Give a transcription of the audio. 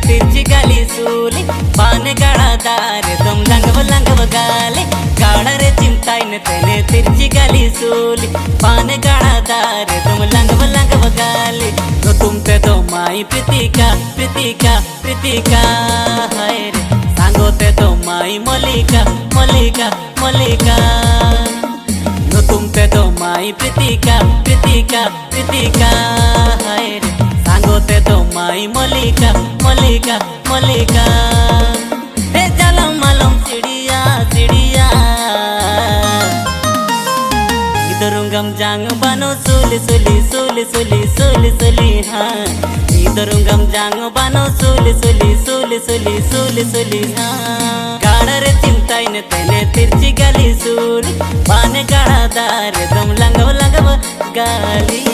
तिरची गाली सूली पान गाड़ा दार तुम लंगव गाले गाड़ा रे चिंताइन तेने तिरची गाली सूली पान गाड़ा दार तुम लंगव गाले तो तुम ते तो माई प्रीतिका प्रीतिका प्रीतिका हाय रे सांगो ते तो माई मलिका मलिका मलिका नो तुम ते तो माई प्रीतिका प्रीतिका प्रीतिका हाय रे सांगो ते तो माई मलिका मलिका मलिका हे जालम मालम चिड़िया चिड़िया इधरुंगम जांग बानो सुली सुली सुली सुली सुली सुली हाँ इधरुंगम जांग बानो सुली सुली सुली सुली सुली सुली हाँ गाड़ा रे चिंताइन तेने तिरची गाली सूली पान गाड़ा दार दम लंगव गाली।